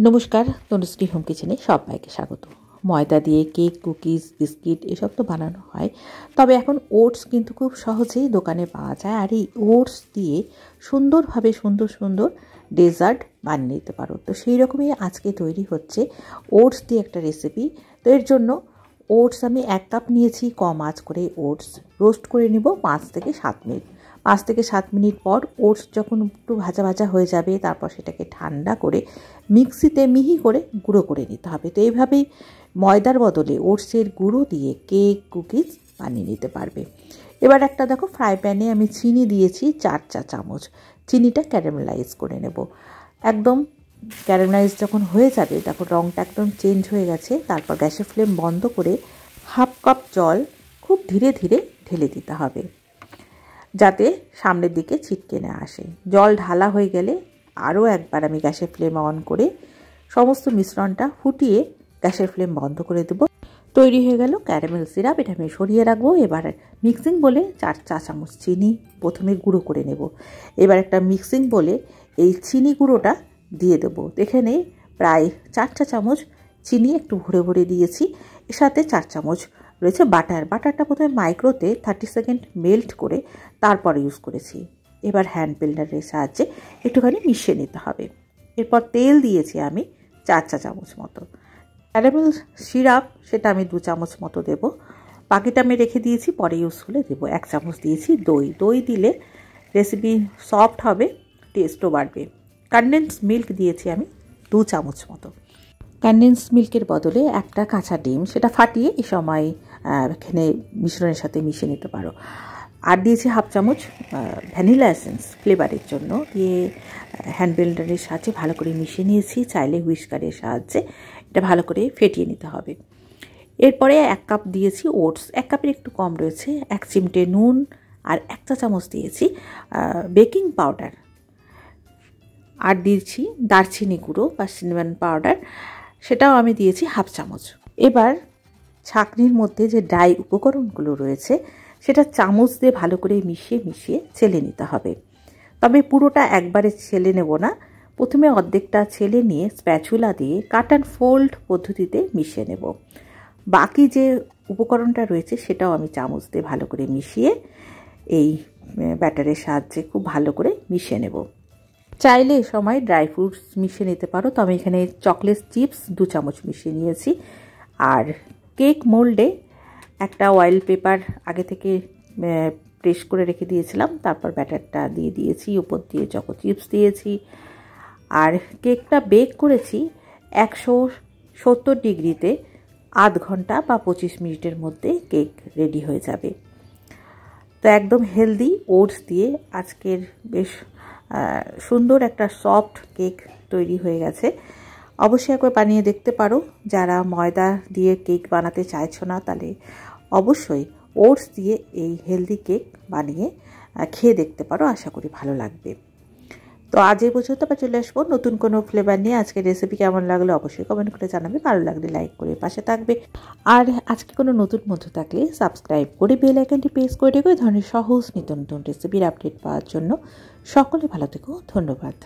নমস্কার, তনুশ্রী হোম কিচেনে সবাইকে স্বাগত। ময়দা দিয়ে কেক, কুকিজ, বিস্কিট এসব তো বানানো হয়, তবে এখন ওটস কিন্তু খুব সহজেই দোকানে পাওয়া যায়। আর এই ওটস দিয়ে সুন্দরভাবে সুন্দর ডেজার্ট বানিয়ে নিতে পারো। তো সেই রকমই আজকে তৈরি হচ্ছে ওটস দিয়ে একটা রেসিপি। তো এর জন্য ওটস আমি 1 কাপ নিয়েছি। কম আঁচ করে ওটস রোস্ট করে নিব 5 থেকে 7 মিনিট। 5 থেকে 7 মিনিট পর ওটস যখন একটু ভাজা ভাজা হয়ে যাবে, তারপর সেটাকে ঠান্ডা করে মিক্সিতে মিহি করে গুঁড়ো করে নিতে হবে। তো এইভাবেই ময়দার বদলে ওটসের গুঁড়ো দিয়ে কেক, কুকিজ বানিয়ে নিতে পারবে। এবার একটা দেখো ফ্রাই প্যানে আমি চিনি দিয়েছি 4 চা চামচ। চিনিটা ক্যারামেলাইজ করে নেব। একদম ক্যারামেলাইজ যখন হয়ে যাবে, দেখো রঙটা একদম চেঞ্জ হয়ে গেছে, তারপর গ্যাসের ফ্লেম বন্ধ করে 1/2 কাপ জল খুব ধীরে ধীরে ঢেলে দিতে হবে, যাতে সামনের দিকে ছিটকে না আসে। জল ঢালা হয়ে গেলে আরও একবার আমি গ্যাসের ফ্লেম অন করে সমস্ত মিশ্রণটা ফুটিয়ে গ্যাসের ফ্লেম বন্ধ করে দেব। তৈরি হয়ে গেল ক্যারামেল সিরাপ। এটা আমি সরিয়ে রাখবো। এবার মিক্সিং বলে 4 চা চামচ চিনি প্রথমে গুঁড়ো করে নেব। এবার একটা মিক্সিং বলে এই চিনি গুঁড়োটা দিয়ে দেবো। এখানে প্রায় 4 চা চামচ চিনি একটু ভরে ভরে দিয়েছি। এর সাথে 4 চামচ রয়েছে বাটারটা প্রথমে মাইক্রোতে 30 সেকেন্ড মেল্ট করে তারপর ইউজ করেছি। এবার হ্যান্ড ব্লেন্ডারের সাহায্যে একটুখানি মিশিয়ে নিতে হবে। এরপর তেল দিয়েছি আমি 4 চা চামচ মতো। ক্যারামেল সিরাপ সেটা আমি 2 চামচ মতো দেব। বাকিটা আমি রেখে দিয়েছি, পরে ইউজ হলে দেবো। 1 চামচ দিয়েছি দই দিলে রেসিপি সফট হবে, টেস্টও বাড়বে। কনডেন্স মিল্ক দিয়েছি আমি 2 চামচ মতো। কনডেন্স মিল্কের বদলে একটা কাঁচা ডিম সেটা ফাটিয়ে এই সময় এখানে মিশ্রণের সাথে মিশিয়ে নিতে পারো। আর দিয়েছি 1/2 চামচ ভ্যানিলা এসেন্স ফ্লেভারের জন্য। দিয়ে হ্যান্ড ব্লেন্ডারের সাহায্যে ভালো করে মিশিয়ে নিয়েছি। চাইলে হুইস্কারের সাহায্যে এটা ভালো করে ফেটিয়ে নিতে হবে। এরপরে 1 কাপ দিয়েছি ওটস। 1 কাপের একটু কম রয়েছে। 1 চিমটে নুন আর 1 চা চামচ দিয়েছি বেকিং পাউডার। আর দিয়েছি দারচিনি গুঁড়ো বা সিনামন পাউডার, সেটাও আমি দিয়েছি 1/2 চামচ। এবার ছাঁকনির মধ্যে যে ড্রাই উপকরণগুলো রয়েছে সেটা চামচ দিয়ে ভালো করে মিশিয়ে ছেলে নিতে হবে। তবে পুরোটা একবারে ছেলে নেব না। প্রথমে অর্ধেকটা ছেলে নিয়ে স্প্যাচুলা দিয়ে কাট অ্যান্ড ফোল্ড পদ্ধতিতে মিশিয়ে নেব। বাকি যে উপকরণটা রয়েছে সেটাও আমি চামচ দিয়ে ভালো করে মিশিয়ে এই ব্যাটারের সাহায্যে খুব ভালো করে মিশিয়ে নেব। চাইলে এ সময় ড্রাই ফ্রুটস মিশিয়ে নিতে পারো। তো আমি এখানে চকলেট চিপস 2 চামচ মিশিয়ে নিয়েছি। আর কেক মোল্ডে একটা অয়েল পেপার আগে থেকে প্রেস করে রেখে দিয়েছিলাম, তারপর ব্যাটারটা দিয়ে দিয়েছি, উপর দিয়ে চকো চিপস দিয়েছি। আর কেকটা বেক করেছি 170 ডিগ্রিতে 1/2 ঘন্টা বা 25 মিনিটের মধ্যে কেক রেডি হয়ে যাবে। তো একদম হেলদি ওটস দিয়ে আজকের বেশ সুন্দর একটা সফট কেক তৈরি হয়ে গেছে। অবশ্যই একবার বানিয়ে দেখতে পারো। যারা ময়দা দিয়ে কেক বানাতে চাইছো না, তাহলে অবশ্যই ওটস দিয়ে এই হেলদি কেক বানিয়ে খেয়ে দেখতে পারো। আশা করি ভালো লাগবে। তো আজ এই পর্যন্ত আবার চলে আসবো নতুন কোনো ফ্লেভার নিয়ে। আজকের রেসিপি কেমন লাগলো অবশ্যই কমেন্ট করে জানাবে। ভালো লাগলে লাইক করে পাশে থাকবে। আর আজকে কোনো নতুন বন্ধু থাকলে সাবস্ক্রাইব করে বেল আইকনটি প্রেস করে রেখো। এই ধরনের সহজ নিত্য নতুন রেসিপির আপডেট পাওয়ার জন্য। সকলে ভালো থেকো। ধন্যবাদ।